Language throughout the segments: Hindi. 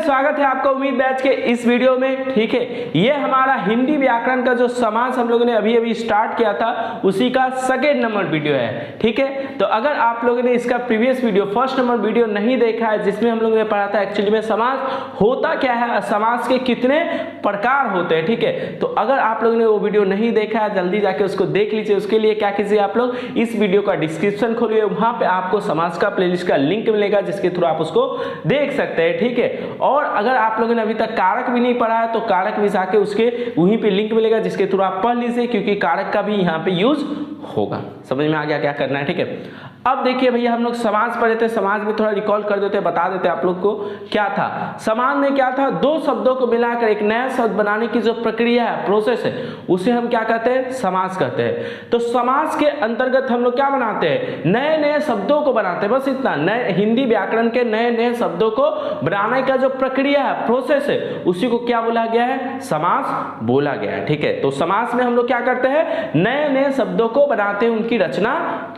स्वागत है आपका उम्मीद बैच के इस वीडियो में। ठीक है, ये हमारा हिंदी व्याकरण का जो समास हम लोगों ने अभी अभी स्टार्ट किया था उसी का सेकेंड नंबर वीडियो है। ठीक है, तो अगर आप लोगों ने इसका previous video first number video नहीं देखा है जिसमें हम लोगों ने पढ़ा था एक्चुअली में समास होता क्या है, समास के कितने प्रकार होते हैं। ठीक है, तो अगर आप लोगों ने वो वीडियो नहीं देखा है जल्दी जाके उसको देख लीजिए। उसके लिए क्या कीजिए, आप लोग इस वीडियो का डिस्क्रिप्शन खोलिए, वहां पे आपको समास का प्लेलिस्ट का लिंक मिलेगा जिसके थ्रू आप उसको देख सकते हैं। ठीक है, और अगर आप लोगों ने अभी तक कारक भी नहीं पढ़ा है तो कारक भी जाके उसके वहीं पे लिंक मिलेगा जिसके थ्रू आप पढ़ लीजिए, क्योंकि कारक का भी यहाँ पे यूज होगा। समझ में आ गया क्या करना है। ठीक है, अब देखिए भैया हम लोग समास पढ़े थे, समास में थोड़ा रिकॉल कर देते, बता देते आप लोग को क्या था। समास में क्या था, दो शब्दों को मिलाकर एक नया शब्द बनाने की जो प्रक्रिया है, प्रोसेस है, उसे हम क्या कहते हैं, समास कहते हैं। तो समास के अंतर्गत हम लोग क्या बनाते हैं, नए नए शब्दों को बनाते हैं। बस इतना, नए हिंदी व्याकरण के नए नए शब्दों को बनाने का जो प्रक्रिया है, प्रोसेस है, उसी को क्या बोला गया है, समास बोला गया है। ठीक है, तो समास में हम लोग क्या करते हैं, नए नए शब्दों को बनाते हैं, उनकी रचना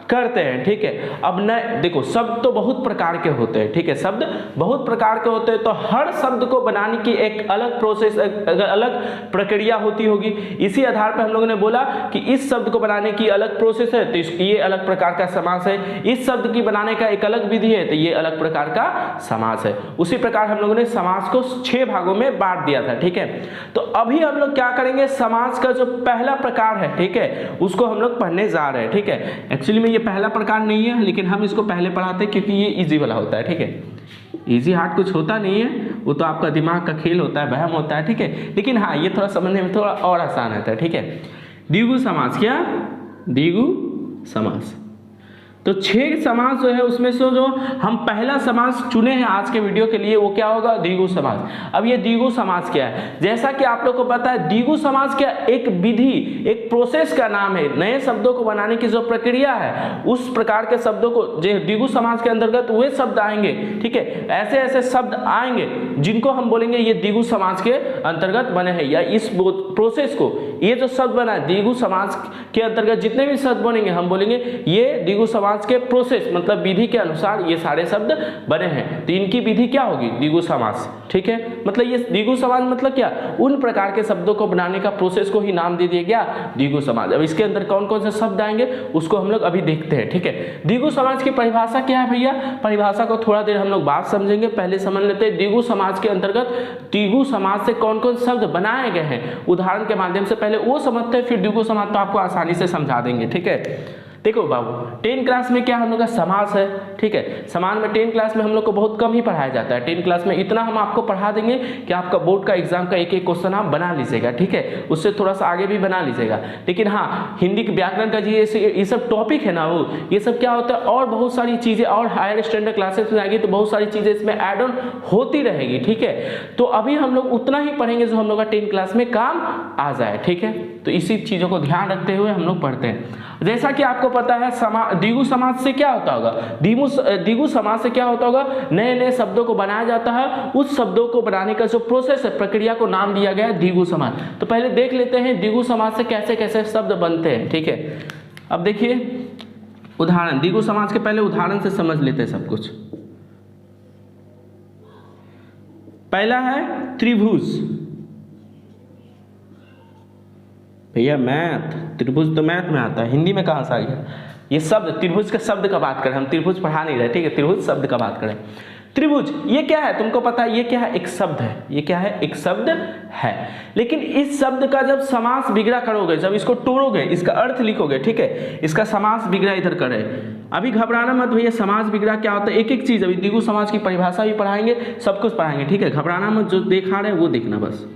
करते हैं। ठीक है, अब नए देखो शब्द तो बहुत प्रकार के होते हैं। ठीक है, शब्द बहुत प्रकार के होते हैं, तो हर शब्द को बनाने की एक अलग प्रोसेस, एक अलग प्रक्रिया होती होगी। इसी आधार पर हम लोगों ने बोला कि इस शब्द को बनाने की अलग प्रोसेस है तो ये अलग प्रकार का समास है, इस शब्द की बनाने का एक अलग विधि है तो ये अलग प्रकार का समास है। उसी प्रकार हम लोगों ने समास को 6 भागों में बांट दिया था। ठीक है, तो अभी हम लोग क्या करेंगे, समास का जो पहला प्रकार है, ठीक है, उसको हम लोग पढ़ने जा रहे हैं। ठीक है, एक्चुअली में ये पहला प्रकार नहीं है लेकिन हम इसको पहले पढ़ाते हैं क्योंकि ये इजी वाला होता है। ठीक है, इजी हार्ड कुछ होता नहीं है, वो तो आपका दिमाग का खेल होता है, वहम होता है। ठीक है, लेकिन हाँ ये थोड़ा समझने में थोड़ा और आसान रहता है। ठीक है, द्विगु समास, क्या द्विगु समास, तो 6 समास जो है उसमें से जो हम पहला समास चुने हैं आज के वीडियो के लिए वो क्या होगा, द्विगु समास। अब ये द्विगु समास क्या है, जैसा कि आप लोग को पता है द्विगु समास क्या एक विधि, एक प्रोसेस का नाम है। नए शब्दों को बनाने की जो प्रक्रिया है उस प्रकार के शब्दों को जो द्विगु समास के अंतर्गत वे शब्द आएंगे। ठीक है, ऐसे ऐसे शब्द आएंगे जिनको हम बोलेंगे ये द्विगु समास के अंतर्गत बने हैं, या इस प्रोसेस को, ये जो शब्द बना है द्विगु समास के अंतर्गत जितने भी शब्द बनेंगे हम बोलेंगे ये द्विगु समास के प्रोसेस मतलब विधि के अनुसार ये सारे शब्द बने हैं, तो इनकी विधि क्या होगी, द्विगु समास। ठीक है, मतलब ये द्विगु समास मतलब क्या, उन प्रकार के शब्दों को बनाने का प्रोसेस को ही नाम दे दिया गया द्विगु समास। अब इसके अंदर कौन कौन से शब्द आएंगे उसको हम लोग अभी देखते हैं। ठीक है, द्विगु समास की परिभाषा क्या है भैया, परिभाषा को थोड़ा देर हम लोग बात समझेंगे, पहले समझ लेते हैं द्विगु समास के अंतर्गत द्विगु समास से कौन कौन शब्द बनाए गए हैं उदाहरण के माध्यम से, पहले वो समझते हैं फिर द्विगु समास तो आपको आसानी से समझा देंगे। ठीक है, देखो बाबू 10 क्लास में क्या हम लोग का समास है। ठीक है, समास में 10 क्लास में हम लोग को बहुत कम ही पढ़ाया जाता है। 10 क्लास में इतना हम आपको पढ़ा देंगे कि आपका बोर्ड का एग्जाम का एक एक क्वेश्चन आप बना लीजिएगा। ठीक है, उससे थोड़ा सा आगे भी बना लीजिएगा। लेकिन हाँ हिंदी के व्याकरण का ये सब टॉपिक है ना, वो ये सब क्या होता है और बहुत सारी चीज़ें और हायर स्टैंडर्ड क्लासेस में आएगी तो बहुत सारी चीज़ें इसमें एड ऑन होती रहेगी। ठीक है, तो अभी हम लोग उतना ही पढ़ेंगे जो हम लोग का 10 क्लास में काम आ जाए। ठीक है, तो इसी चीज़ों को ध्यान रखते हुए हम लोग पढ़ते हैं। जैसा कि आपको पता है द्विगु समास से क्या होता होगा, द्विगु समास से क्या होता होगा, नए नए शब्दों को बनाया जाता है, उस शब्दों को बनाने का जो प्रोसेस है, प्रक्रिया को नाम दिया गया है द्विगु समास। तो पहले देख लेते हैं द्विगु समास से कैसे कैसे शब्द बनते हैं। ठीक है, अब देखिए उदाहरण, द्विगु समास के पहले उदाहरण से समझ लेते हैं सब कुछ। पहला है त्रिभुज, भैया मैथ, त्रिभुज तो मैथ में आता है, हिंदी में कहाँ से आ गया ये शब्द, त्रिभुज के शब्द का बात करें, हम त्रिभुज पढ़ा नहीं रहे। ठीक है, त्रिभुज शब्द का बात करें। त्रिभुज ये क्या है तुमको पता है, ये क्या है, एक शब्द है। ये क्या है, एक शब्द है, लेकिन इस शब्द का जब समास बिगड़ा करोगे, जब इसको तोड़ोगे, इसका अर्थ लिखोगे, ठीक है, इसका समास बिगड़ा इधर करे। अभी घबराना मत भैया, समास बिगड़ा क्या होता है, एक एक चीज, अभी द्विगु समास की परिभाषा भी पढ़ाएंगे, सब कुछ पढ़ाएंगे। ठीक है, घबराना मत, जो देखा रहे वो देखना बस।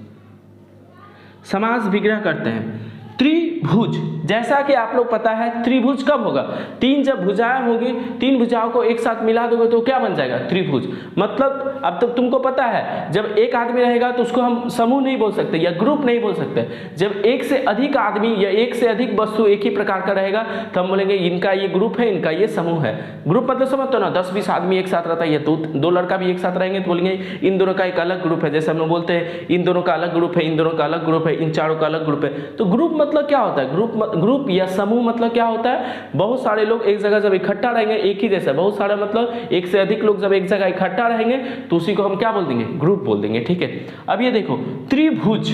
समास बिगड़ा करते हैं त्रिभुज, जैसा कि आप लोग पता है त्रिभुज कब होगा, 3 जब भुजाएं होगी, 3 भुजाओं को एक साथ मिला दोगे तो क्या बन जाएगा, त्रिभुज। मतलब अब तक तुमको पता है जब एक आदमी रहेगा तो उसको हम समूह नहीं बोल सकते या ग्रुप नहीं बोल सकते। जब एक से अधिक आदमी या एक से अधिक वस्तु एक ही प्रकार का रहेगा तो हम बोलेंगे इनका ये ग्रुप है, इनका ये समूह है। ग्रुप मतलब समझते हो ना, 10-20 आदमी एक साथ रहता है, दो लड़का भी एक साथ रहेंगे तो बोलेंगे इन दोनों का एक अलग ग्रुप है। जैसे हम लोग बोलते हैं इन दोनों का अलग ग्रुप है, इन दोनों का अलग ग्रुप है, इन चारों का अलग ग्रुप है। तो ग्रुप मतलब क्या होता है, ग्रुप ग्रुप या समूह मतलब क्या होता है, बहुत सारे लोग एक जगह जब इकट्ठा रहेंगे, एक ही जैसा बहुत सारे मतलब एक से अधिक लोग जब एक जगह इकट्ठा रहेंगे तो उसी को हम क्या बोल देंगे, ग्रुप बोल देंगे। ठीक है, अब ये देखो त्रिभुज,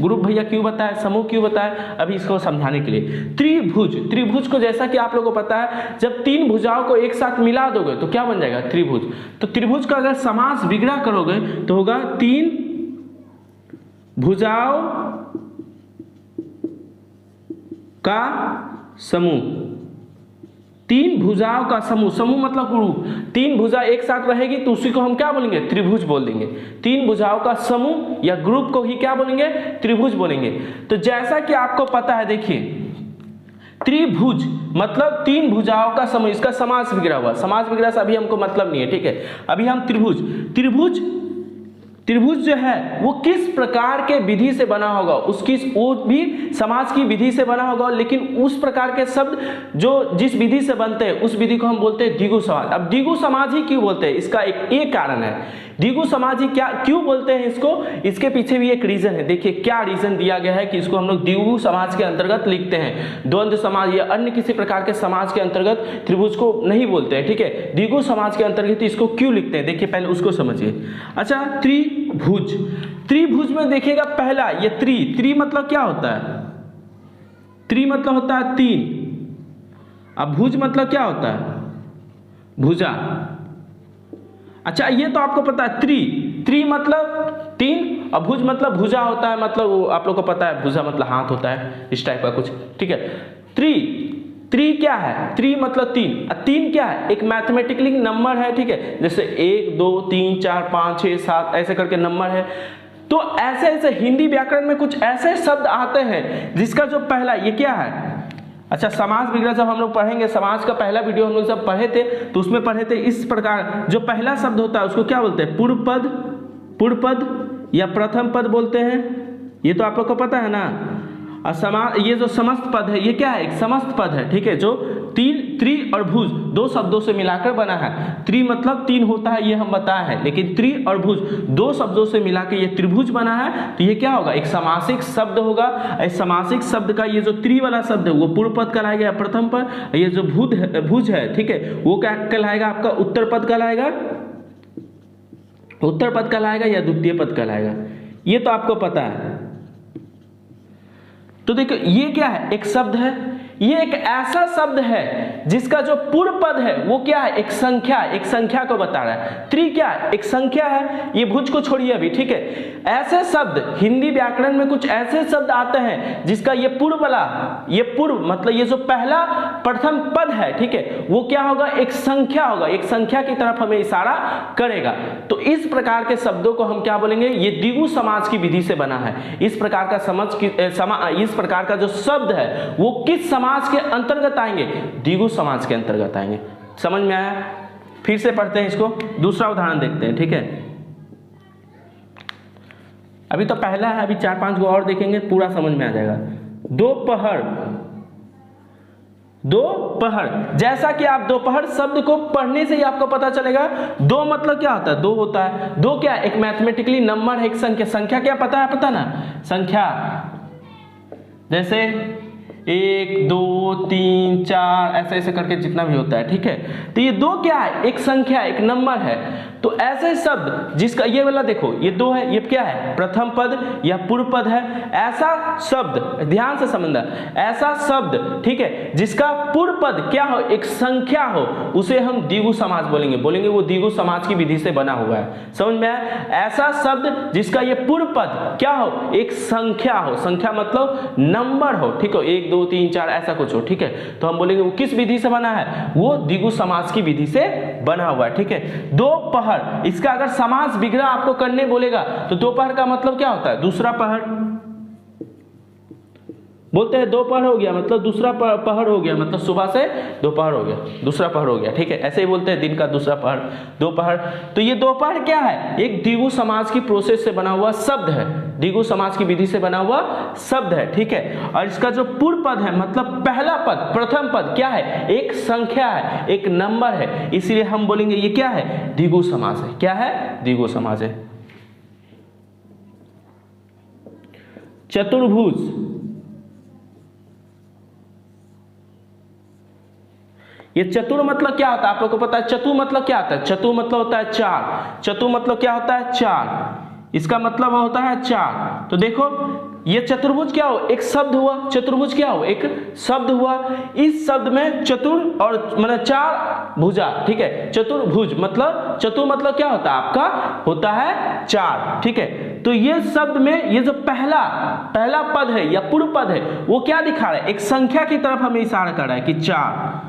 ग्रुप भैया क्यों बताया, समूह क्यों बताया, अभी इसको समझाने के लिए। त्रिभुज, त्रिभुज को जैसा कि आप लोगों को पता है, जब तीन भुजाओं को एक साथ मिला दोगे तो क्या बन जाएगा, त्रिभुज। तो त्रिभुज का अगर समास विग्रह करोगे तो होगा तीन भुजाओं का समूह, तीन भुजाओं का समूह, समूह मतलब ग्रुप, तीन भुजा एक साथ रहेगी तो उसी को हम क्या बोलेंगे, त्रिभुज बोल देंगे। तीन भुजाओं का समूह या ग्रुप को ही क्या बोलेंगे, त्रिभुज बोलेंगे। तो जैसा कि आपको पता है, देखिए त्रिभुज मतलब तीन भुजाओं का समूह, इसका समास विग्रह हुआ, समास विग्रह से अभी हमको मतलब नहीं है। ठीक है, अभी हम त्रिभुज, त्रिभुज त्रिभुज जो है वो किस प्रकार के विधि से बना होगा, उसकी वो भी समाज की विधि से बना होगा, लेकिन उस प्रकार के शब्द जो जिस विधि से बनते हैं उस विधि को हम बोलते हैं द्विगु समाज। अब द्विगु समाज ही क्यों बोलते हैं, इसका एक कारण है। द्विगु समाज ही क्या क्यों बोलते हैं इसको, इसके पीछे भी एक रीजन है। देखिए क्या रीजन दिया गया है कि इसको हम लोग द्विगु समाज के अंतर्गत लिखते हैं, द्वंद्व समाज या अन्य किसी प्रकार के समाज के अंतर्गत त्रिभुज को नहीं बोलते हैं। ठीक है, द्विगु समाज के अंतर्गत इसको क्यों लिखते हैं, देखिए पहले उसको समझिए। अच्छा, त्रिभुज, त्रिभुज में देखिएगा पहला ये त्रि मतलब क्या होता है, त्रि मतलब होता है तीन, अब भुज मतलब क्या होता है, भुजा। अच्छा ये तो आपको पता है, त्रि मतलब तीन और भुज मतलब भुजा होता है, मतलब वो आप लोग को पता है, भुजा मतलब हाथ होता है, इस टाइप का कुछ। ठीक है, त्रि क्या है, त्रि मतलब तीन, तीन क्या है, एक मैथमेटिकली नंबर है। ठीक है, जैसे 1 2 3 4 5 6 7 ऐसे करके नंबर है। तो ऐसे ऐसे हिंदी व्याकरण में कुछ ऐसे शब्द आते हैं जिसका जो पहला ये क्या है। अच्छा, समास विग्रह जब हम लोग पढ़ेंगे, समास का पहला वीडियो हम लोग जब पढ़े थे तो उसमें पढ़े थे इस प्रकार, जो पहला शब्द होता है उसको क्या बोलते हैं, पूर्व पद या प्रथम पद बोलते हैं, ये तो आप लोग को पता है ना। और ये जो समस्त पद है ये क्या है, एक समस्त पद है। ठीक है, जो तीन, त्रि और भुज दो शब्दों से मिलाकर बना है। त्रि मतलब तीन होता है ये हम बताए हैं, लेकिन त्रि और भुज दो शब्दों से मिलाकर ये त्रिभुज बना है। तो ये क्या होगा, एक समासिक शब्द होगा। इस समासिक शब्द का ये जो त्रि वाला शब्द है वो पूर्व पद कहलाएगा या प्रथम पद, ये जो भुज है ठीक है वो क्या कहलाएगा, आपका उत्तर पद कहलाएगा, उत्तर पद कहलाएगा या द्वितीय पद कहलाएगा, ये तो आपको पता है। तो देखो ये क्या है, एक शब्द है, ये एक ऐसा शब्द है जिसका जो पूर्व पद है वो क्या है, एक संख्या, एक संख्या को बता रहा है। त्रि क्या है, एक संख्या है, ये भुज को छोड़िए अभी। ठीक है, ऐसे शब्द हिंदी व्याकरण में कुछ ऐसे शब्द आते हैं जिसका ये पूर्व वाला, ये पूर्व मतलब ये जो पहला प्रथम पद है ठीक है वो क्या होगा, एक संख्या होगा, एक संख्या की तरफ हमें इशारा करेगा। तो इस प्रकार के शब्दों को हम क्या बोलेंगे, ये द्विगु समाज की विधि से बना है। इस प्रकार का इस प्रकार का जो शब्द है वो किस समाज के अंतर्गत आएंगे, द्विगु समाज के अंतर्गत आएंगे। समझ में आया, फिर से पढ़ते हैं इसको, दूसरा उदाहरण देखते हैं। ठीक है, अभी तो पहला है, अभी 4-5 को और देखेंगे, पूरा समझ में आ जाएगा। दोपहर, दोपहर, जैसा कि आप दोपहर शब्द को पढ़ने से ही आपको पता चलेगा दो मतलब क्या होता है, दो होता है। दो क्या, एक मैथमेटिकली नंबर है, एक संख्या। संख्या क्या पता है, पता ना, संख्या जैसे 1 2 3 4 ऐसे ऐसे करके जितना भी होता है। ठीक है, तो ये दो क्या है, एक संख्या, एक नंबर है। तो ऐसे शब्द जिसका ये वाला देखो ये दो है, ये क्या है, प्रथम पद या पूर्व पद है। ऐसा शब्द, ध्यान से समझना, ऐसा शब्द ठीक है जिसका पूर्व पद क्या हो, एक संख्या हो, उसे हम द्विगु समाज बोलेंगे वो द्विगु समाज की विधि से बना हुआ है। समझ में आया, ऐसा शब्द जिसका ये पूर्व पद क्या हो, एक संख्या हो, संख्या मतलब नंबर हो। ठीक है, 1 2 3 4 ऐसा कुछ हो। ठीक है, तो हम बोलेंगे वो किस विधि से बना है, वो द्विगु समाज की विधि से बना हुआ है। ठीक है, दोपहर, इसका अगर समास विग्रह आपको करने बोलेगा तो दोपहर का मतलब क्या होता है, दूसरा पहर बोलते हैं। दोपहर हो गया मतलब दूसरा पहर हो गया, मतलब सुबह से दोपहर हो गया, दूसरा पहर हो गया। ठीक है, ऐसे ही बोलते हैं दिन का दूसरा पहर, दोपहर। तो ये दोपहर क्या है, एक द्विगु समाज की प्रोसेस से बना हुआ शब्द है, द्विगु समाज की विधि से बना हुआ शब्द है। ठीक है, और इसका जो पूर्व पद है मतलब पहला पद, प्रथम पद क्या है, एक संख्या है, एक नंबर है, इसलिए हम बोलेंगे ये क्या है, द्विगु समाज है। क्या है, द्विगु समाज है। चतुर्भुज, ये चतुर मतलब क्या होता है आप लोग को पता है? चतु मतलब क्या होता है? चतु मतलब होता है चार। चतु मतलब क्या होता है? चार। इसका मतलब होता है चार। तो देखो ये चतुर्भुज क्या हो? एक शब्द हुआ। चतुर्भुज क्या हो? एक शब्द हुआ। इस शब्द में चतुर और मतलब चार भुजा, ठीक है। चतुर्भुज मतलब, चतुर मतलब क्या होता है आपका? होता है चार, ठीक है। तो ये शब्द में ये जो पहला पद है या पूर्व पद है वो क्या दिखा रहा है? एक संख्या की तरफ हमें इशारा कर रहा है कि चार।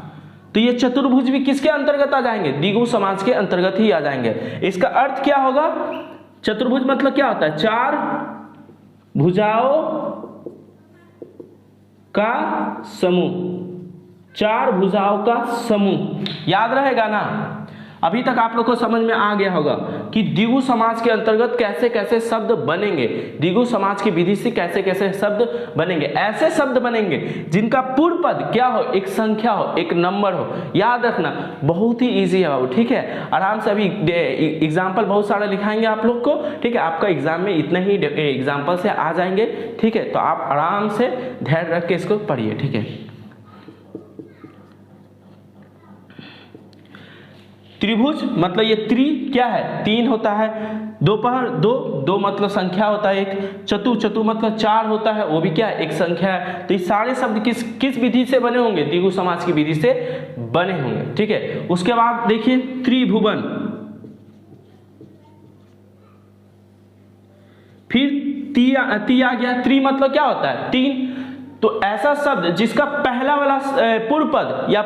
तो ये चतुर्भुज भी किसके अंतर्गत आ जाएंगे? द्विगु समाज के अंतर्गत ही आ जाएंगे। इसका अर्थ क्या होगा? चतुर्भुज मतलब क्या होता है? चार भुजाओं का समूह। चार भुजाओं का समूह, याद रहेगा ना? अभी तक आप लोग को समझ में आ गया होगा कि द्विगु समाज के अंतर्गत कैसे कैसे शब्द बनेंगे, द्विगु समाज की विधि से कैसे कैसे शब्द बनेंगे। ऐसे शब्द बनेंगे जिनका पूर्व पद क्या हो? एक संख्या हो, एक नंबर हो। याद रखना, बहुत ही इजी है बाबू, ठीक है। आराम से अभी एग्जाम्पल बहुत सारे लिखाएंगे आप लोग को, ठीक है। आपका एग्जाम में इतने ही एग्जाम्पल से आ जाएंगे, ठीक है। तो आप आराम से धैर्य रख के इसको पढ़िए, ठीक है। त्रिभुज मतलब ये त्रि क्या है? तीन होता है। दोपहर दो मतलब संख्या होता है एक। चतु मतलब चार होता है, वो भी क्या है? एक संख्या है। तो ये सारे शब्द किस विधि से बने होंगे? द्विगु समाज की विधि से बने होंगे, ठीक है। उसके बाद देखिए त्रिभुवन, फिर ती आ गया। त्रि मतलब क्या होता है? तीन। तो ऐसा शब्द जिसका पहला वाला पूर्व पद या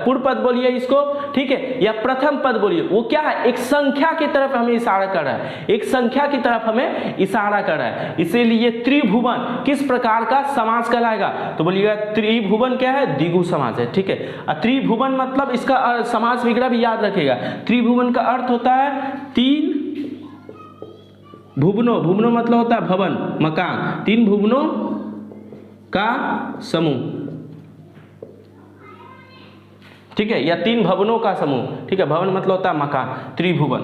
पूर्व पद बोलिए इसको, ठीक है, या प्रथम पद बोलिए, वो क्या है? एक संख्या की तरफ हमें इशारा कर रहा है। एक संख्या की तरफ हमें इशारा कर रहा है। इसीलिए त्रिभुवन किस प्रकार का समास कहलाएगा? तो बोलिएगा त्रिभुवन क्या है? द्विगु समास है, ठीक है। त्रिभुवन मतलब इसका समास विग्रह भी याद रखेगा। त्रिभुवन का अर्थ होता है तीन भुवनों। भुवनों मतलब होता है भवन, मकान। तीन भुवनों का समूह, ठीक है, या तीन भवनों का समूह, ठीक है। भवन मतलब होता है मकान। त्रिभुवन।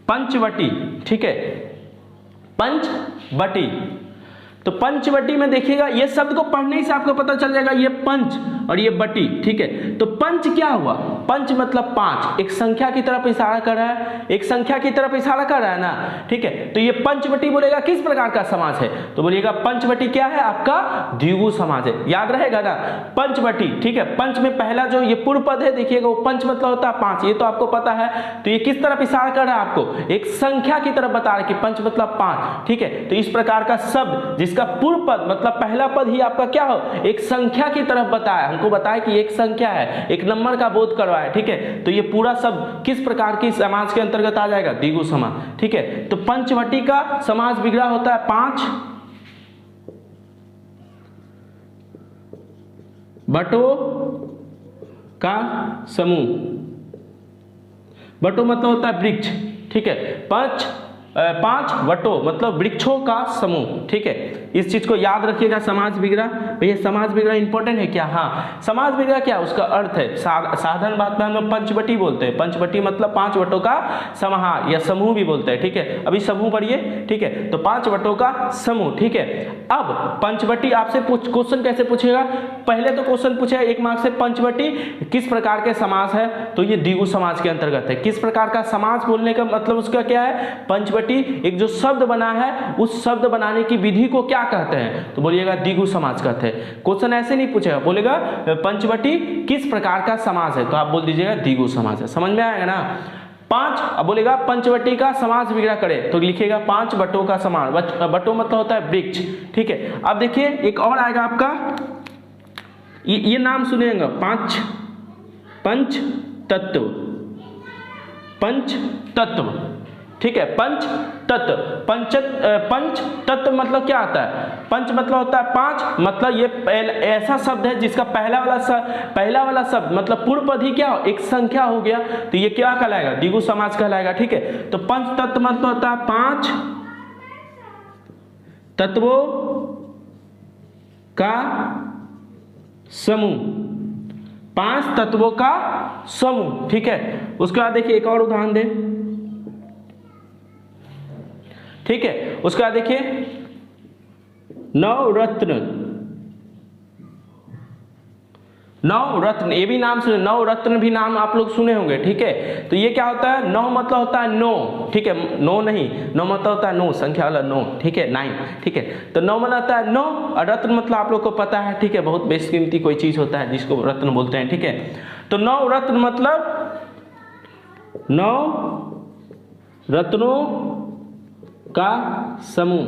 पंचवटी, ठीक है। पंचवटी, तो पंचवटी में देखिएगा ये शब्द को पढ़ने से आपको पता चल जाएगा ये पंच और ये बटी, ठीक है। तो पंच क्या हुआ? पंच मतलब पांच, एक संख्या की तरफ इशारा कर रहा है। एक संख्या की तरफ इशारा कर रहा है ना, ठीक है। तो ये पंचवटी बोलेगा किस प्रकार का समास है? तो बोलिएगा पंचवटी क्या है? आपका द्विगु समास है। याद रहेगा ना? पंचवटी, ठीक है। पंच में पहला जो ये पूर्व पद है देखिएगा, वो पंच मतलब होता है पांच, ये तो आपको पता है। तो ये किस तरफ इशारा कर रहा है आपको? एक संख्या की तरफ बता रहा है कि पंच मतलब पांच, ठीक है। तो इस प्रकार का शब्द जिसका पूर्व पद मतलब पहला पद ही आपका क्या हो? एक संख्या की तरफ बताया, हमको बताया कि एक संख्या है, एक नंबर का बोध करवाया, ठीक है। तो ये पूरा शब्द किस प्रकार की समाज के अंतर्गत आ जाएगा? द्विगु समास, ठीक है। तो पंचवटी का समास विग्रह होता है पांच बटों का समूह। बटो मतलब होता है वृक्ष, ठीक है। पांच वटो मतलब वृक्षों का समूह, ठीक है। इस चीज को याद रखिएगा। समाज विग्रह, भैया समाज विग्रह इंपॉर्टेंट है क्या? हाँ, समाज विग्रह क्या उसका अर्थ है? साधारण बात में हम लोग पंचवटी बोलते हैं। पंचवटी मतलब पांच वटों का समाहार या समूह भी बोलते हैं, ठीक है। अभी समूह पढ़िए, ठीक है। तो पांच वटों का समूह, ठीक है। अब पंचवटी आपसे क्वेश्चन कैसे पूछेगा? पहले तो क्वेश्चन पूछेगा 1 मार्क से, पंचवटी किस प्रकार के समास है? तो ये द्विगु समास के अंतर्गत है। किस प्रकार का समास बोलने का मतलब उसका क्या है? पंचवटी एक जो शब्द बना है, उस शब्द बनाने की विधि को क्या कहते हैं? तो बोलिएगा द्विगु समास कहते हैं। क्वेश्चन ऐसे नहीं पूछेगा, बोलेगा पंचवटी किस प्रकार का समास है, तो आप बोल दीजिएगा द्विगु समास है। समझ में आएगा ना? पांच, अब बोलेगा पंचवटी का समास विग्रह करे, तो लिखिएगा पांच बटों का समास। बटो मतलब होता है वृक्ष, ठीक है। अब देखिए एक और आएगा आपका, ये नाम सुनिएगा, पंच तत्व, पंच तत्व, ठीक है। पंच तत्व मतलब क्या आता है? पंच मतलब होता है पांच, मतलब ये ऐसा शब्द है जिसका पहला वाला शब्द मतलब पूर्व पद ही क्या हो? एक संख्या हो गया, तो ये क्या कहलाएगा? द्विगु समास कहलाएगा, ठीक है। तो पंच तत्व मतलब होता है पांच तत्वों का समूह, पांच तत्वों का समूह, ठीक है। उसके बाद देखिए एक और उदाहरण दे, ठीक है। उसके बाद देखिए नवरत्न, नवरत्न, ये भी नाम सुने, नवरत्न भी नाम आप लोग सुने होंगे, ठीक है। तो ये क्या होता है, नौ मतलब होता है नो, ठीक है, नो नहीं, नौ मतलब होता है नो, संख्या वाला नो, ठीक है, 9, ठीक है। तो नौ मतलब होता है नो, और रत्न मतलब आप लोग को पता है, ठीक है, बहुत बेशकीमती कोई चीज होता है जिसको रत्न बोलते हैं, ठीक है। तो नवरत्न मतलब 9 रत्नों का समूह।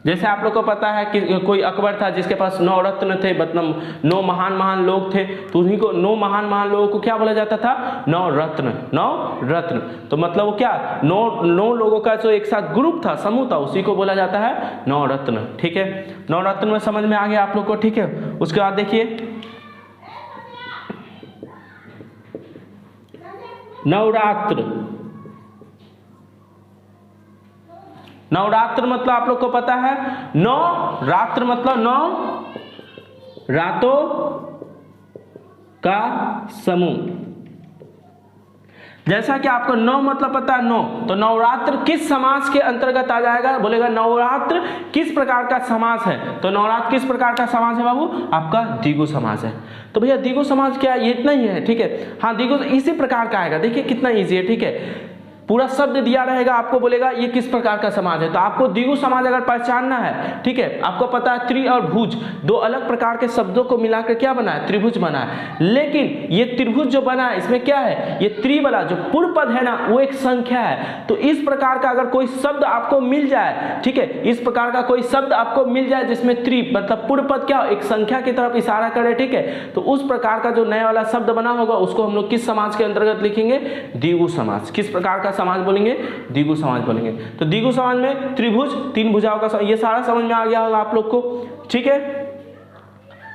जैसे आप लोग को पता है कि कोई अकबर था जिसके पास 9 रत्न थे, मतलब 9 महान लोग थे, तो उन्हीं को 9 महान लोगों को क्या बोला जाता था, 9 रत्न, 9 रत्न। तो मतलब वो क्या 9 लोगों का जो एक साथ ग्रुप था, समूह था, उसी को बोला जाता है 9 रत्न, ठीक है। 9 रत्न में समझ में आ गया आप लोग को, ठीक है। उसके बाद देखिए नवरात्र, नवरात्र मतलब आप लोग को पता है 9 रात्र मतलब 9 रातों का समूह। जैसा कि आपको 9 मतलब पता है 9, तो नवरात्र किस समाज के अंतर्गत आ जाएगा, बोलेगा नवरात्र किस प्रकार का समाज है, तो नवरात्र किस प्रकार का समाज है बाबू, आपका द्विगु समाज है। तो भैया द्विगु समाज क्या है, ये इतना ही है, ठीक है। हाँ, द्विगु इसी प्रकार का आएगा, देखिए कितना ईजी है, ठीक है। पूरा शब्द दिया रहेगा, आपको बोलेगा ये किस प्रकार का समाज है, तो आपको द्विगु समाज अगर पहचानना है, ठीक है। आपको पता है त्रि और भुज दो अलग प्रकार के शब्दों को मिलाकर क्या बना है, त्रिभुज बना है। लेकिन ये त्रिभुज जो बना है इसमें क्या है, ये त्रि वाला जो पूर्व पद है ना, वो एक संख्या है। तो इस प्रकार का अगर कोई शब्द आपको मिल जाए, ठीक है, इस प्रकार का कोई शब्द आपको मिल जाए जिसमें त्रि मतलब पूर्व पद क्या एक संख्या की तरफ इशारा करे, ठीक है, तो उस प्रकार का जो नया वाला शब्द बना होगा उसको हम लोग किस समाज के अंतर्गत लिखेंगे, द्विगु समाज। किस प्रकार का समाज बोलेंगे, द्विगु समाज बोलेंगे। तो द्विगु समाज में त्रिभुज, 3 भुजाओं का, ये सारा समझ में आ गया होगा आप लोग को, ठीक है।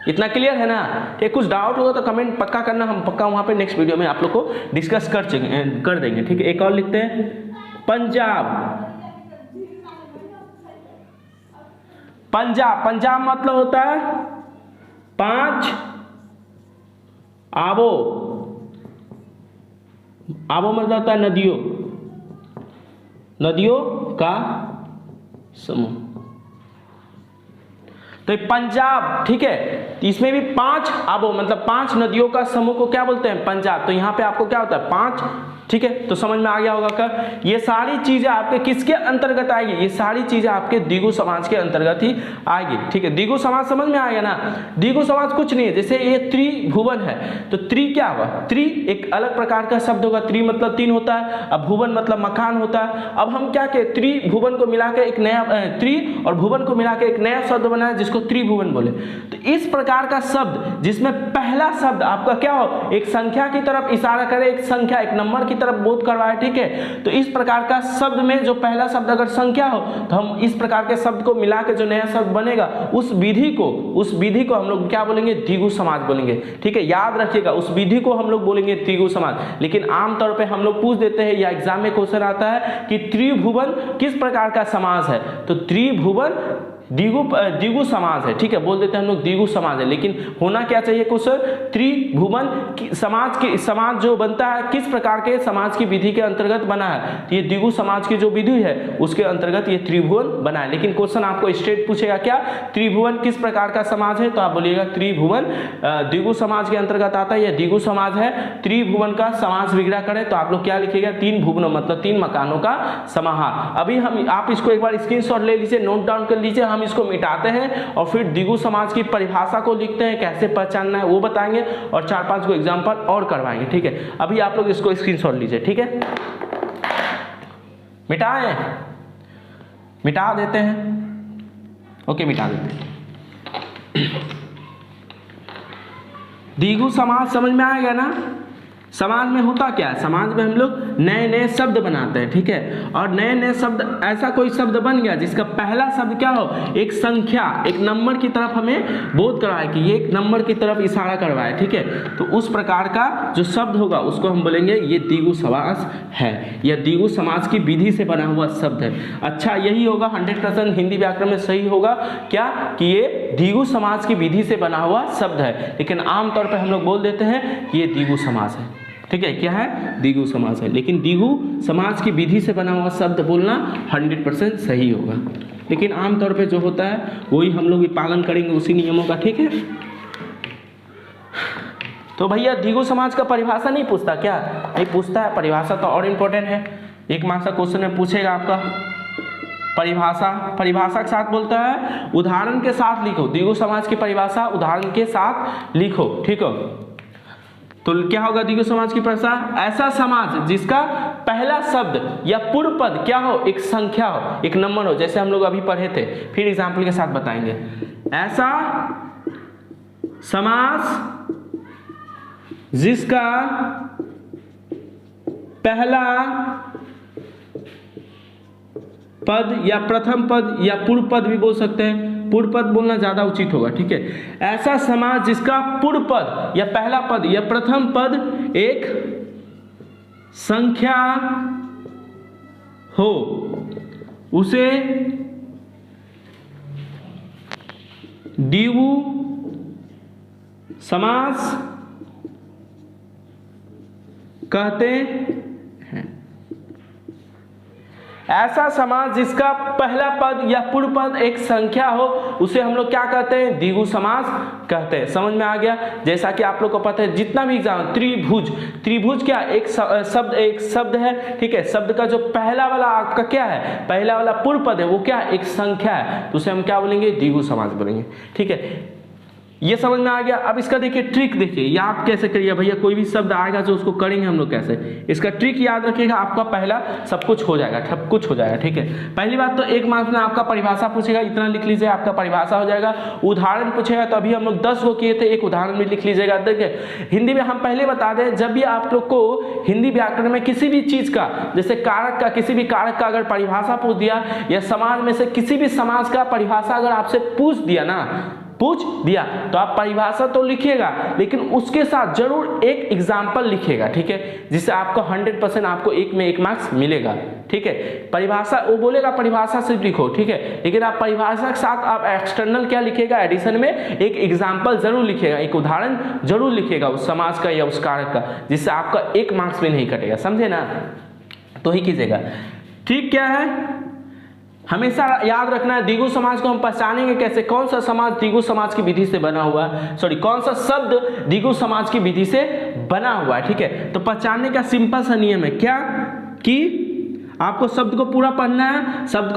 इतना क्लियर है ना, ठीक। कुछ डाउट होगा तो कमेंट पक्का करना, हम पक्का वहां पे नेक्स्ट वीडियो में आप लोग को डिस्कस कर देंगे, ठीक है। एक और लिखते हैं पंजाब, पंजाब, पंजाब मतलब होता है 5 आबो, आबो मतलब होता है नदियों, नदियों का समूह। तो पंजाब, ठीक है, इसमें भी 5 आबो मतलब 5 नदियों का समूह को क्या बोलते हैं, पंजाब। तो यहां पे आपको क्या होता है 5, ठीक है। तो समझ में आ गया होगा कर, ये सारी चीजें आपके किसके अंतर्गत आएगी, ये सारी चीजें आपके द्विगु समाज के अंतर्गत ही आएगी, ठीक है। द्विगु समाज समझ में आ गया ना। द्विगु समाज कुछ नहीं है, जैसे ये त्रिभुवन है, तो त्रि क्या हुआ, त्रि एक अलग प्रकार का शब्द होगा, त्रि मतलब 3 होता है, अब भुवन मतलब मकान होता है। अब हम क्या कहें, त्रिभुवन को मिलाकर एक नया त्रि और भुवन को मिलाकर एक नया शब्द बना है जिसको त्रिभुवन बोले। तो इस प्रकार का शब्द जिसमें पहला शब्द आपका क्या हो, एक संख्या की तरफ इशारा करे, एक संख्या एक नंबर की तरफ बोध करवाए, ठीक है। तो इस प्रकार का शब्द में जो पहला शब्द अगर संख्या हो तो हम इस प्रकार के शब्द को मिला के जो नया शब्द बनेगा उस विधि को हम लोग क्या बोलेंगे, द्विगु समाज बोलेंगे, ठीक है। याद रखिएगा उस विधि को हम लोग बोलेंगे द्विगु समाज। लेकिन आमतौर पे हम लोग पूछ देते हैं या एग्जाम में क्वेश्चन आता है कि त्रिभुवन किस प्रकार का समाज है, तो त्रिभुवन द्विगु समाज है, ठीक है, बोल देते हैं हम लोग द्विगु समाज है। लेकिन होना क्या चाहिए क्वेश्चन, त्रिभुवन समाज जो बनता है किस प्रकार के समाज की विधि के अंतर्गत बना है, तो ये द्विगु समाज की जो विधि है उसके अंतर्गत ये त्रिभुवन बना है। लेकिन क्वेश्चन आपको स्ट्रेट पूछेगा क्या, त्रिभुवन किस प्रकार का समाज है, तो आप बोलिएगा त्रिभुवन द्विगु समाज के अंतर्गत आता है, यह द्विगु समाज है। त्रिभुवन का समास विग्रह करें तो आप लोग क्या लिखिएगा, 3 भुवनों मतलब 3 मकानों का समाहार। अभी हम आप इसको एक बार स्क्रीनशॉट ले लीजिए, नोट डाउन कर लीजिए, हम इसको मिटाते हैं और फिर द्विगु समाज की परिभाषा को लिखते हैं, कैसे पहचानना है वो बताएंगे और 4-5 को एग्जांपल और करवाएंगे, ठीक है। अभी आप लोग इसको स्क्रीनशॉट लीजिए, ठीक है। मिटाएं, मिटा देते हैं, ओके मिटा देते हैं। द्विगु समाज समझ में आएगा ना। समाज में होता क्या है, समाज में हम लोग नए नए शब्द बनाते हैं, ठीक है। और नए नए शब्द, ऐसा कोई शब्द बन गया जिसका पहला शब्द क्या हो, एक संख्या एक नंबर की तरफ हमें बोध करवाए कि ये एक नंबर की तरफ इशारा करवाए, ठीक है। तो उस प्रकार का जो शब्द होगा उसको हम बोलेंगे ये द्विगु समाज है, यह द्विगु समाज की विधि से बना हुआ शब्द है। अच्छा यही होगा 100% हिंदी व्याकरण में सही होगा क्या, कि ये द्विगु समाज की विधि से बना हुआ शब्द है। लेकिन आमतौर पर हम लोग बोल देते हैं कि ये द्विगु समाज है। ठीक है, क्या है, द्विगु समास है। लेकिन द्विगु समास की विधि से बना हुआ शब्द बोलना 100% सही होगा। लेकिन आमतौर पे जो होता है वही हम लोग भी पालन करेंगे उसी नियमों का, ठीक है। तो भैया द्विगु समास का परिभाषा नहीं पूछता क्या? नहीं पूछता है, परिभाषा तो और इम्पोर्टेंट है। एक मार्क्स का क्वेश्चन में पूछेगा आपका परिभाषा के साथ बोलता है उदाहरण के साथ लिखो। द्विगु समास की परिभाषा उदाहरण के साथ लिखो, ठीक हो। तो क्या होगा द्विगु समास की परिभाषा? ऐसा समास जिसका पहला शब्द या पूर्व पद क्या हो, एक संख्या हो, एक नंबर हो, जैसे हम लोग अभी पढ़े थे, फिर एग्जाम्पल के साथ बताएंगे। ऐसा समास जिसका पहला पद या प्रथम पद या पूर्व पद भी बोल सकते हैं, पूर्व पद बोलना ज्यादा उचित होगा, ठीक है। ऐसा समास जिसका पूर्व पद या पहला पद या प्रथम पद एक संख्या हो, उसे द्विगु समास कहते हैं। ऐसा समास जिसका पहला पद या पूर्व पद एक संख्या हो उसे हम लोग क्या कहते हैं? द्विगु समास कहते हैं। समझ में आ गया? जैसा कि आप लोग को पता है जितना भी एग्जाम, त्रिभुज क्या एक शब्द है, ठीक है। शब्द का जो पहला वाला आपका क्या है, पहला वाला पूर्व पद है, वो क्या एक संख्या है, तो उसे हम क्या बोलेंगे? द्विगु समास बोलेंगे, ठीक है। ये समझ में आ गया। अब इसका देखिए ट्रिक देखिए, या आप कैसे करिए भैया, कोई भी शब्द आएगा जो उसको करेंगे हम लोग कैसे, इसका ट्रिक याद रखिएगा। आपका पहला सब कुछ हो जाएगा, सब कुछ हो जाएगा, ठीक है। पहली बात तो एक मार्क्स में आपका परिभाषा पूछेगा, इतना लिख लीजिए, आपका परिभाषा हो जाएगा। उदाहरण पूछेगा तो अभी हम लोग 10 गो किए थे, एक उदाहरण भी लिख लीजिएगा। देखिए हिंदी में हम पहले बता दें, जब भी आप लोग को हिंदी व्याकरण में किसी भी चीज का, जैसे कारक का, किसी भी कारक का अगर परिभाषा पूछ दिया, या समाज में से किसी भी समाज का परिभाषा अगर आपसे पूछ दिया तो आप परिभाषा तो लिखिएगा, लेकिन उसके साथ जरूर एक एग्जाम्पल लिखिएगा, ठीक है, जिससे आपको 100% आपको एक में 1 मार्क्स मिलेगा, ठीक है। परिभाषा वो बोलेगा परिभाषा सिर्फ लिखो, ठीक है, लेकिन आप परिभाषा के साथ आप एक्सटर्नल क्या लिखिएगा, एडिशन में एक एग्जाम्पल जरूर लिखिएगा, एक उदाहरण जरूर लिखिएगा उस समाज का या उस कारक का, जिससे आपका 1 मार्क्स भी नहीं कटेगा, समझे ना। तो ही कीजिएगा। ठीक क्या है, हमेशा याद रखना है द्विगु समाज को हम पहचानेंगे कैसे, कौन सा समाज द्विगु समाज की विधि से बना हुआ है, सॉरी कौन सा शब्द द्विगु समाज की विधि से बना हुआ है, ठीक है। तो पहचानने का सिंपल सा नियम है क्या, कि आपको शब्द को पूरा पढ़ना है, शब्द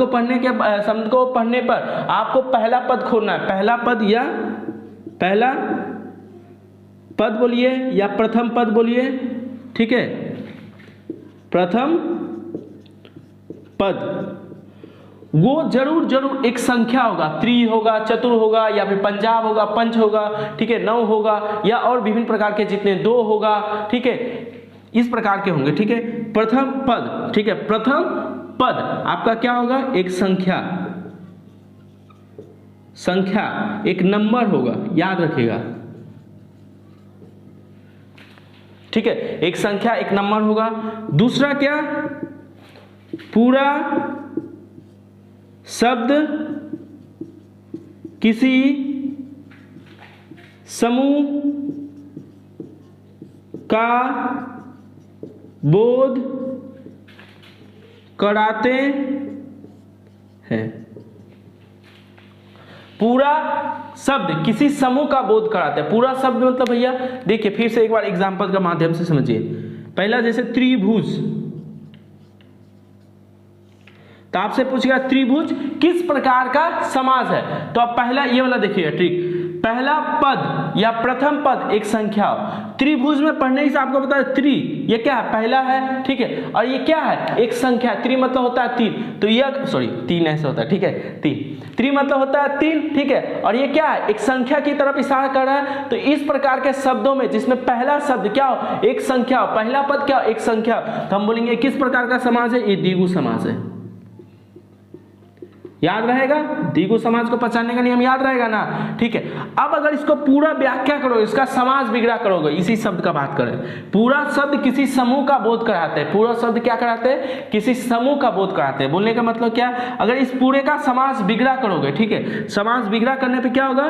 को पढ़ने पर आपको पहला पद खोलना है, पहला पद बोलिए या प्रथम पद बोलिए, ठीक है, प्रथम पद वो जरूर एक संख्या होगा, त्रि होगा, चतुर होगा, या फिर पंजाब होगा, पंच होगा, ठीक है, 9 होगा, या और विभिन्न प्रकार के जितने 2 होगा, ठीक है, इस प्रकार के होंगे, ठीक है। प्रथम पद, ठीक है, प्रथम पद आपका क्या होगा, एक संख्या एक नंबर होगा, याद रखिएगा, ठीक है, एक संख्या एक नंबर होगा। दूसरा क्या, पूरा शब्द किसी समूह का बोध कराते हैं। पूरा शब्द किसी समूह का बोध कराते हैं। पूरा शब्द मतलब भैया देखिए फिर से एक बार एग्जांपल के माध्यम से समझिए। पहला जैसे त्रिभुज, तो आपसे पूछेगा त्रिभुज किस प्रकार का समास है, तो आप पहला ये वाला देखिएगा ट्रिक, पहला पद या प्रथम पद एक संख्या हो। त्रिभुज में पढ़ने से आपको पता है त्रि ये क्या है, पहला है, ठीक है, और ये क्या है, एक संख्या, त्रि मतलब होता है 3, तो ये सॉरी 3 ऐसे होता है, ठीक है, 3 त्रि मतलब होता है 3, ठीक है, और ये क्या है, एक संख्या की तरफ इशारा कर रहा है। तो इस प्रकार के शब्दों में जिसमें पहला शब्द क्या हो, एक संख्या हो, पहला पद क्या हो, एक संख्या, तो हम बोलेंगे किस प्रकार का समास है, ये द्विगु समास है। याद रहेगा, द्विगु समाज को पहचानने का नियम याद रहेगा ना, ठीक है। अब अगर इसको पूरा व्याख्या करोगे, इसका समास बिगड़ा करोगे, इसी शब्द का बात करें, पूरा शब्द किसी समूह का बोध कराते हैं, पूरा शब्द क्या कराते हैं, किसी समूह का बोध कराते हैं। बोलने का मतलब क्या, अगर इस पूरे का समास बिगड़ा करोगे, ठीक है, समास बिगड़ा करने पे क्या होगा,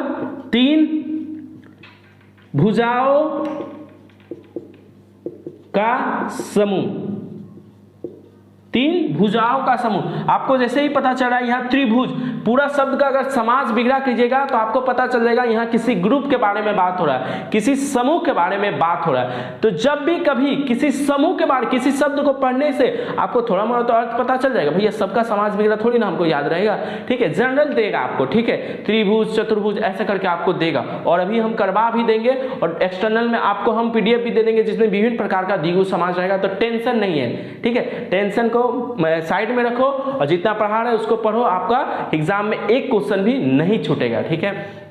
3 भुजाओं का समूह, तीन भुजाओं का समूह। आपको जैसे ही पता चला यहाँ त्रिभुज, पूरा शब्द का अगर समास विग्रह कीजिएगा तो आपको पता चल जाएगा यहाँ किसी ग्रुप के बारे में बात हो रहा है, किसी समूह के बारे में बात हो रहा है। तो जब भी कभी किसी समूह के बारे, किसी शब्द को पढ़ने से आपको थोड़ा मोड़ा तो अर्थ पता चल जाएगा। भैया सबका समास विग्रह थोड़ी ना हमको याद रहेगा, ठीक है, जनरल देगा आपको, ठीक है, त्रिभुज चतुर्भुज ऐसे करके आपको देगा। और अभी हम करवा भी देंगे और एक्सटर्नल में आपको हम PDF भी दे देंगे जिसमें विभिन्न प्रकार का द्विगु समास रहेगा। तो टेंशन नहीं है, ठीक है, टेंशन को साइड में रखो और जितना पढ़ा रहे उसको पढ़ो, आपका एग्जाम में एक क्वेश्चन भी नहीं छूटेगा, ठीक है।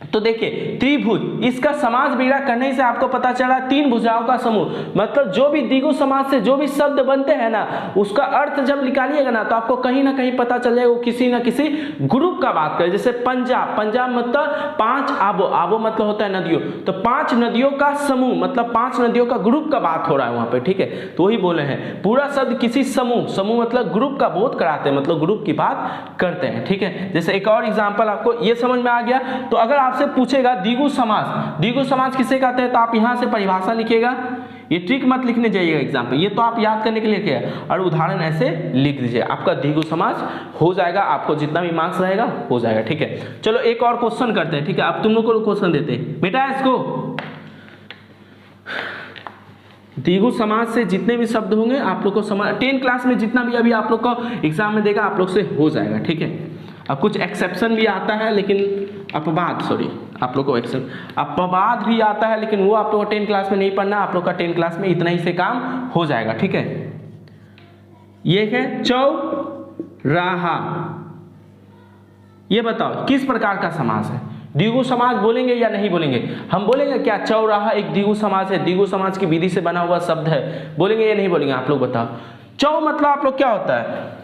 तो देखिए त्रिभुज, इसका समास विग्रह करने से आपको पता चला तीन भुजाओं का समूह, मतलब जो भी द्विगु समास से जो भी शब्द बनते हैं ना, उसका अर्थ जब निकालिएगा ना तो आपको कहीं ना कहीं पता चल जाएगा वो किसी ना किसी ग्रुप का बात करे। जैसे पंजाब, पंजाब मतलब पांच आबो, आबो मतलब होता है नदियों, तो पांच नदियों का समूह मतलब पांच नदियों का ग्रुप का बात हो रहा है वहां पे, ठीक है। तो वही बोले हैं पूरा शब्द किसी समूह, समूह मतलब ग्रुप का बोध कराते हैं, मतलब ग्रुप की बात करते हैं, ठीक है। जैसे एक और एग्जाम्पल आपको ये समझ में आ गया। तो अगर आपसे पूछेगा द्विगु समास, द्विगु समास किसे कहते हैं, तो आप यहां से परिभाषा लिखिएगा, ये ट्रिक मत लिखने जाइएगा एग्जाम पे, ये तो आप याद करने के लिए किया, और उदाहरण ऐसे लिख दीजिए, आपका द्विगु समास हो जाएगा, आपको जितना भी मार्क्स रहेगा हो जाएगा, ठीक है। चलो एक और क्वेश्चन करते हैं, ठीक है, अब तुम लोग को क्वेश्चन देते हैं बेटा, इसको द्विगु समास से जितने भी शब्द होंगे आप लोग को समझ, 10 क्लास में जितना भी अभी आप लोग को एग्जाम में देगा आप लोग से हो जाएगा, ठीक है। अब कुछ एक्सेप्शन भी आता है, लेकिन अपवाद, सॉरी आप लोग को अपवाद भी आता है, लेकिन वो आप लोग को 10 क्लास में नहीं पढ़ना, आप लोग का 10 क्लास में इतना ही से काम हो जाएगा, ठीक है। ये है चौराहा, ये बताओ किस प्रकार का समास है, द्विगु समास बोलेंगे या नहीं बोलेंगे? हम बोलेंगे क्या चौराहा एक द्विगु समास है, द्विगु समास की विधि से बना हुआ शब्द है, बोलेंगे या नहीं बोलेंगे? आप लोग बताओ। चौ मतलब आप लोग क्या होता है,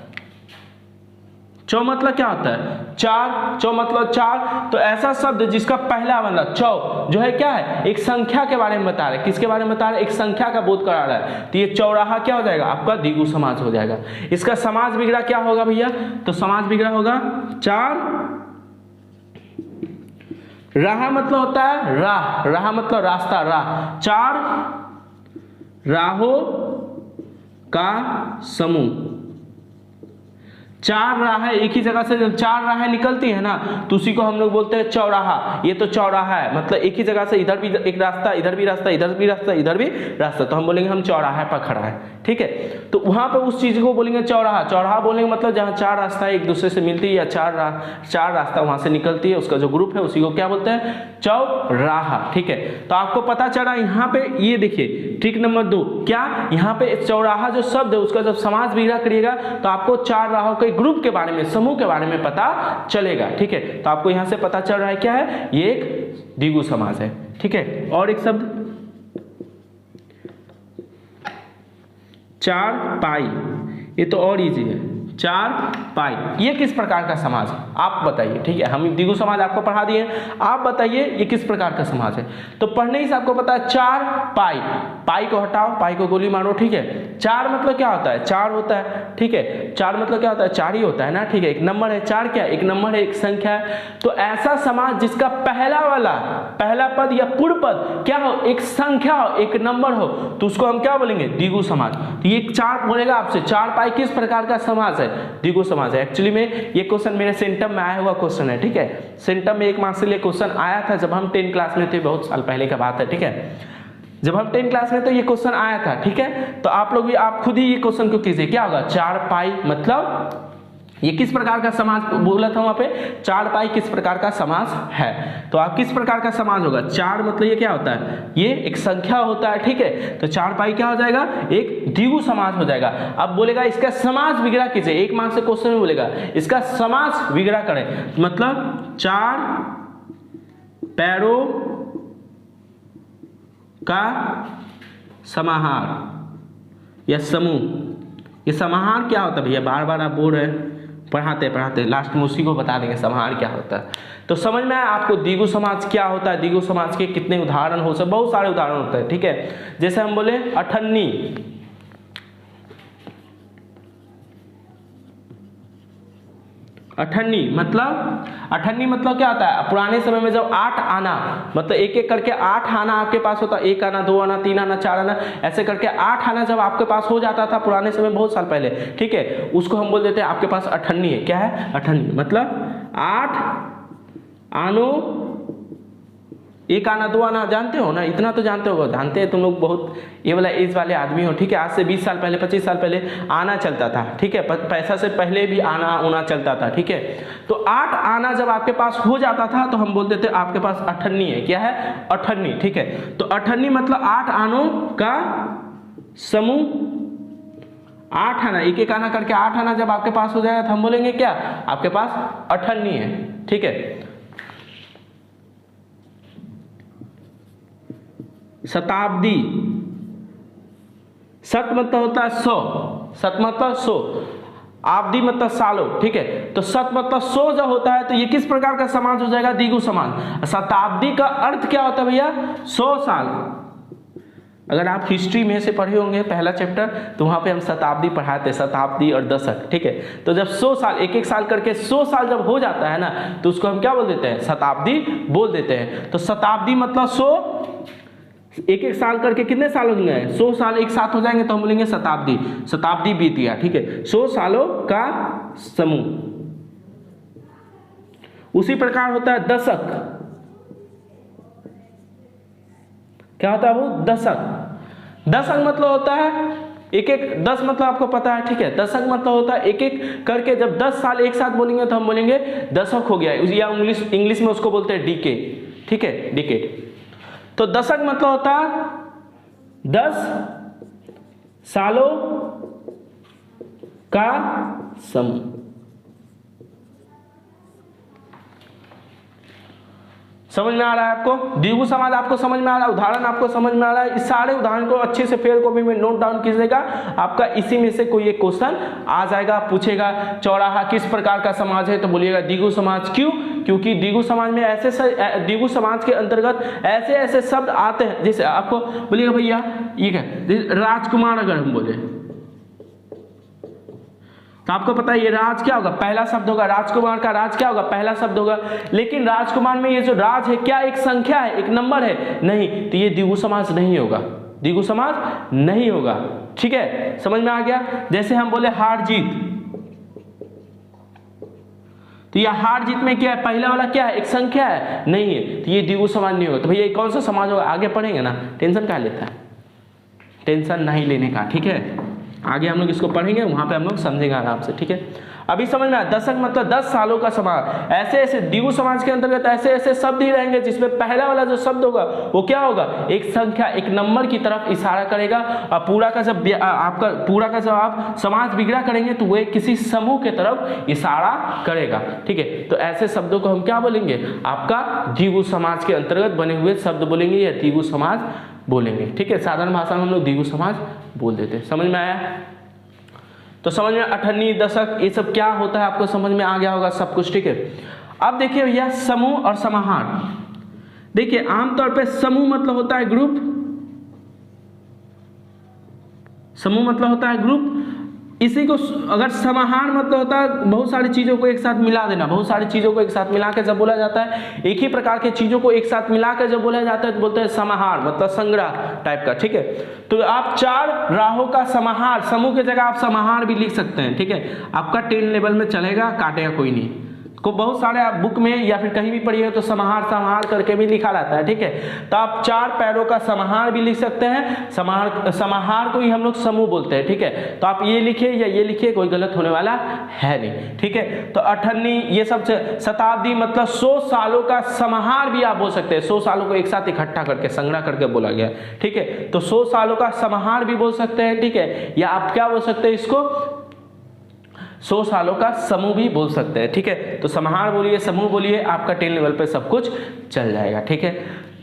चौ मतलब क्या होता है, चार, चौ मतलब चार। तो ऐसा शब्द जिसका पहला मतलब चौ जो है क्या है, एक संख्या के बारे में बता रहे, किसके बारे में बता रहे, एक संख्या का बोध करा रहा है, तो ये चौराहा क्या हो जाएगा, आपका द्विगु समास हो जाएगा। इसका समास विग्रह क्या होगा भैया, तो समास विग्रह होगा चार, राह मतलब होता है राह, राह मतलब रास्ता, राह, चार राहों का समूह। चार राहें एक ही जगह से जब चार राहें निकलती है ना तो उसी को हम लोग बोलते हैं चौराहा। ये तो चौराहा है, मतलब एक ही जगह से इधर भी एक रास्ता, इधर भी रास्ता, इधर भी रास्ता, इधर भी रास्ता, तो हम बोलेंगे हम चौराहे पर खड़ा है, ठीक है। तो वहां पे उस चीज को बोलेंगे चौराहा। चौराहा बोलने का मतलब जहाँ चार रास्ता एक दूसरे से मिलती है या चार रास्ता वहां से निकलती है, उसका जो ग्रुप है उसी को क्या बोलते हैं, चौराहा, ठीक है। तो आपको पता चला यहाँ पे, ये देखिए ट्रिक नंबर 2 क्या, यहाँ पे चौराहा जो शब्द है उसका जब समास विग्रह करिएगा तो आपको चार राहों के ग्रुप के बारे में, समूह के बारे में पता चलेगा, ठीक है। तो आपको यहाँ से पता चल रहा है क्या है, ये एक द्विगु समास है, ठीक है। और एक शब्द चार पाई, ये तो और इजी है, चार पाई, ये किस प्रकार का समास है आप बताइए, ठीक है। हम द्विगु समास आपको पढ़ा दिए, आप बताइए ये किस प्रकार का समास है। तो पढ़ने ही से आपको पता है चार पाई, पाई को हटाओ, पाई को गोली मारो, ठीक है। चार मतलब क्या होता है, चार होता है, ठीक है। चार मतलब क्या होता है, चार ही होता है ना, ठीक है। एक नंबर है, चार क्या एक नंबर है, एक संख्या है। तो ऐसा समास जिसका पहला वाला, पहला पद या पूर्व पद क्या हो, एक संख्या हो, एक नंबर हो, तो उसको हम क्या बोलेंगे, द्विगु समास। ये चार बोलेगा आपसे, चार पाई किस प्रकार का समास है, द्विगु समास है। एक्चुअली में ये क्वेश्चन मेरे सेंटम में आया हुआ क्वेश्चन है, ठीक है। सेंटम में 1 मार्क्स के लिए क्वेश्चन आया था जब हम 10 क्लास में थे, बहुत साल पहले का बात है, ठीक है। जब हम 10 क्लास में तो ये क्वेश्चन आया था, ठीक है। तो आप लोग भी, आप खुद ही ये क्वेश्चन को कीजिए, क्या होगा चार पाई मतलब ये किस प्रकार का समास बोला था वहां पे, चार पाई किस प्रकार का समास है। तो आप किस प्रकार का समास होगा, चार मतलब ये क्या होता है, ये एक संख्या होता है, ठीक है। तो चार पाई क्या हो जाएगा, एक द्विगु समास हो जाएगा। अब बोलेगा इसका समास विग्रह कीजिए, 1 मार्क्स से क्वेश्चन में बोलेगा इसका समास विग्रह करें, मतलब चार पैरों का समाहार या समूह। ये समाहार क्या होता है भैया, बार बार आप बोल रहे हैं, पढ़ाते पढ़ाते लास्ट में उसी को बता देंगे समाहार क्या होता है। तो समझ में आया आपको द्विगु समास क्या होता है, द्विगु समास के कितने उदाहरण हो सकते, बहुत सारे उदाहरण होते हैं, ठीक है। जैसे हम बोले अठन्नी, अठन्नी मतलब क्या होता है? पुराने समय में जब 8 आना, मतलब एक एक करके 8 आना आपके पास होता, 1 आना, 2 आना, 3 आना, 4 आना, ऐसे करके 8 आना जब आपके पास हो जाता था पुराने समय, बहुत साल पहले, ठीक है, उसको हम बोल देते हैं आपके पास अठन्नी है। क्या है? अठन्नी मतलब 8 आनो, 1 आना, 2 आना, जानते हो ना? इतना तो जानते हो, जानते हैं तुम लोग, बहुत ये वाला एज वाले आदमी हो, ठीक है। आज से 20 साल पहले, 25 साल पहले आना चलता था, ठीक है, पैसा से पहले भी आना चलता था, ठीक है। तो 8 आना जब आपके पास हो जाता था तो हम बोल देते आपके पास अठन्नी है। क्या है? अठन्नी, ठीक है। तो अठन्नी मतलब 8 आनों का समूह, 8 आना, एक एक आना करके 8 आना जब आपके पास हो जाएगा तो हम बोलेंगे क्या? आपके पास अठन्नी है, ठीक है। शताब्दी, शत मतलब होता है 100, शत मतलब 100, आब्दी मतलब सालों, ठीक है। तो शत मतलब 100 जब होता है तो ये किस प्रकार का समाज हो जाएगा? द्विगु समाज। शताब्दी का अर्थ क्या होता है भैया? 100 साल। अगर आप हिस्ट्री में से पढ़े होंगे पहला चैप्टर, तो वहां पे हम शताब्दी पढ़ाते हैं, शताब्दी और दशक, ठीक है। तो जब 100 साल, एक एक साल करके 100 साल जब हो जाता है ना, तो उसको हम क्या बोल देते हैं? शताब्दी बोल देते हैं। तो शताब्दी मतलब 100, एक एक साल करके कितने साल हो गए? 100 साल एक साथ हो जाएंगे तो हम बोलेंगे शताब्दी। शताब्दी बीत गया, ठीक है। 100 सालों का समूह। उसी प्रकार होता है दशक। क्या होता है वो? दशक। दशक मतलब होता है एक एक, 10 मतलब आपको पता है, ठीक है। दशक मतलब होता है एक एक करके जब 10 साल एक साथ बोलेंगे तो हम बोलेंगे दशक हो गया, या इंग्लिश में उसको बोलते हैं डीके, ठीक है, डिकेड। तो दशक मतलब होता है 10 सालों का समूह। समझ में आ रहा है आपको? द्विगु समाज आपको समझ में आ रहा है? उदाहरण आपको समझ में आ रहा है? इस सारे उदाहरण को अच्छे से फेयर कॉपी में नोट डाउन कीजिएगा। आपका इसी में से कोई एक क्वेश्चन आ जाएगा, पूछेगा चौराहा किस प्रकार का समाज है, तो बोलिएगा द्विगु समाज। क्यों? क्योंकि द्विगु समाज में द्विगु समाज के अंतर्गत ऐसे ऐसे शब्द आते हैं, जैसे आपको बोलिएगा भैया ये क्या, राजकुमार अगर हम बोले तो आपको पता है ये राज क्या होगा? पहला शब्द होगा। राजकुमार का राज क्या होगा? पहला शब्द होगा। लेकिन राजकुमार में ये जो राज है क्या एक संख्या है, एक नंबर है? नहीं, तो ये द्विगु समाज नहीं होगा, द्विगु समाज नहीं होगा, ठीक है। समझ में आ गया? जैसे हम बोले हार जीत, तो यह हार जीत में क्या है? पहला वाला क्या है? एक संख्या है, नहीं है, तो ये द्विगु समाज नहीं होगा। तो भैया कौन सा समाज होगा? आगे पढ़ेंगे ना, टेंशन क्या लेता है? टेंशन नहीं लेने का, ठीक है। आगे हम लोग इसको पढ़ेंगे, वहां पे हम लोग समझेंगे आराम से, ठीक है। अभी समझ में आया? दशक मतलब 10 सालों का समाज। ऐसे ऐसे द्विगु समाज के अंतर्गत ऐसे ऐसे शब्द ही रहेंगे जिसमें पहला वाला जो शब्द होगा वो क्या होगा? एक संख्या, एक नंबर की तरफ इशारा करेगा। और पूरा का जब आपका पूरा का जब आप समाज बिगड़ा करेंगे तो वो किसी समूह के तरफ इशारा करेगा, ठीक है। तो ऐसे शब्दों को हम क्या बोलेंगे? आपका द्विगु समाज के अंतर्गत बने हुए शब्द बोलेंगे या द्विगु समाज बोलेंगे, ठीक है। साधारण भाषा में हम लोग द्विगु समाज बोल देते हैं। समझ में आया? तो समझ में अठन्नी, दशक, ये सब क्या होता है आपको समझ में आ गया होगा सब कुछ, ठीक है। अब देखिए भैया समूह और समाहार। देखिए आमतौर पे समूह मतलब होता है ग्रुप, समूह मतलब होता है ग्रुप। इसी को अगर समाहार मतलब होता है बहुत सारी चीजों को एक साथ मिला देना। बहुत सारी चीजों को एक साथ मिला के जब बोला जाता है, एक ही प्रकार के चीजों को एक साथ मिला कर जब बोला जाता है तो बोलते हैं समाहार, मतलब संग्रह टाइप का, ठीक है। तो आप 4 राहों का समाहार, समूह की जगह आप समाहार भी लिख सकते हैं, ठीक है। आपका 10 लेवल में चलेगा, काटेगा कोई नहीं। को बहुत सारे आप बुक में या फिर कहीं भी पढ़िए तो समाहार समाहार करके भी लिखा रहता है, ठीक है। तो आप 4 पैरों का समाहार भी लिख सकते हैं। समाहार को ही हम लोग समूह बोलते हैं, ठीक है। तो आप ये लिखिए या ये लिखिए, कोई गलत होने वाला है नहीं, ठीक है। तो अठन्नी ये सब, शताब्दी मतलब 100 सालों का समाहार भी आप बोल सकते हैं। 100 सालों को एक साथ इकट्ठा करके संग्रह करके बोला गया, ठीक है। तो 100 सालों का समाहार भी बोल सकते हैं, ठीक है। या आप क्या बोल सकते हैं इसको? 100 सालों का समूह भी बोल सकते हैं, ठीक है। तो समाहार बोलिए, समूह बोलिए, आपका 10 लेवल पे सब कुछ चल जाएगा, ठीक है।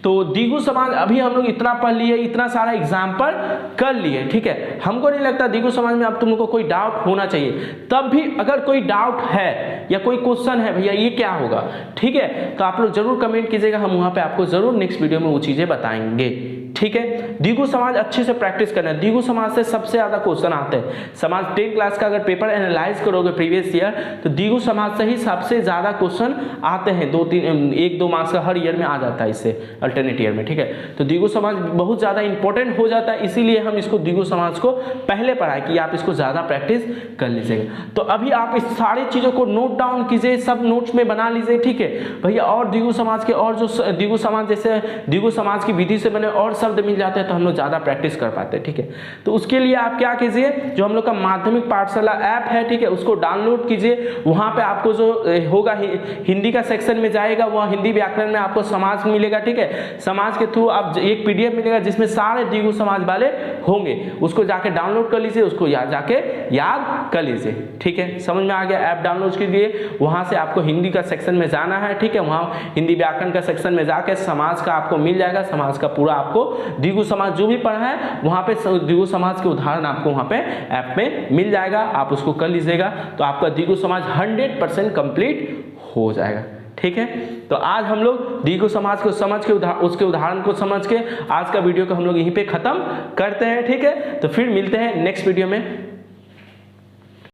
तो द्विगु समाज अभी हम लोग इतना पढ़ लिए, इतना सारा एग्जाम्पल कर लिए, ठीक है। हमको नहीं लगता द्विगु समाज में अब तुम लोग को कोई डाउट होना चाहिए। तब भी अगर कोई डाउट है या कोई क्वेश्चन है भैया ये क्या होगा, ठीक है, तो आप लोग जरूर कमेंट कीजिएगा। हम वहां पे आपको जरूर नेक्स्ट वीडियो में वो चीजें बताएंगे, ठीक है। द्विगु समाज अच्छे से प्रैक्टिस करना है। द्विगु समाज से सबसे ज्यादा क्वेश्चन आते हैं। समाज 10 क्लास का अगर पेपर एनालाइज करोगे प्रीवियस ईयर तो द्विगु समाज से ही सबसे ज्यादा क्वेश्चन आते हैं। 1-2 मार्क्स का हर ईयर में आ जाता है इससे अल्टरनेट ईयर में, ठीक है। तो द्विगु समाज बहुत ज्यादा इंपॉर्टेंट हो जाता है, इसीलिए हम इसको द्विगु समाज को पहले पढ़ाए कि आप इसको ज्यादा प्रैक्टिस कर लीजिएगा। तो अभी आप इस सारी चीजों को नोट डाउन कीजिए, सब नोट्स में बना लीजिए, ठीक है भैया। और द्विगु समाज के और जो द्विगु समाज जैसे द्विगु समाज की विधि से बने और शब्द मिल जाते हैं तो हम लोग ज्यादा प्रैक्टिस कर पाते हैं, ठीक है। तो उसके लिए आप क्या कीजिए, जो हम लोग का माध्यमिक पाठशाला ऐप है, ठीक है, उसको डाउनलोड कीजिए। वहां पे आपको जो होगा हिंदी का सेक्शन में जाएगा, वह हिंदी व्याकरण में आपको समाज मिलेगा, ठीक है। समाज के थ्रू आप एक पीडीएफ मिलेगा जिसमें सारे द्विगु समाज वाले होंगे, उसको जाके डाउनलोड कर लीजिए, उसको जाके याद कर लीजिए, ठीक है। समझ में आ गया। ऐप डाउनलोड कीजिए, वहां से आपको हिंदी का सेक्शन में जाना है, ठीक है। वहां हिंदी व्याकरण का सेक्शन में जाके समाज का आपको मिल जाएगा, समाज का पूरा आपको द्विगु समाज जो भी पढ़ा है वहां पे द्विगु समाज के उदाहरण आपको वहां पे ऐप में मिल जाएगा, आप उसको कर लीजिएगा तो आपका द्विगु समाज 100% कंप्लीट हो जाएगा, ठीक है। तो आज हम लोग द्विगु समाज को समझ के उसके उदाहरण को समझ के आज का वीडियो को हम लोग यहीं पे खत्म करते हैं, ठीक है। तो फिर मिलते हैं नेक्स्ट वीडियो में।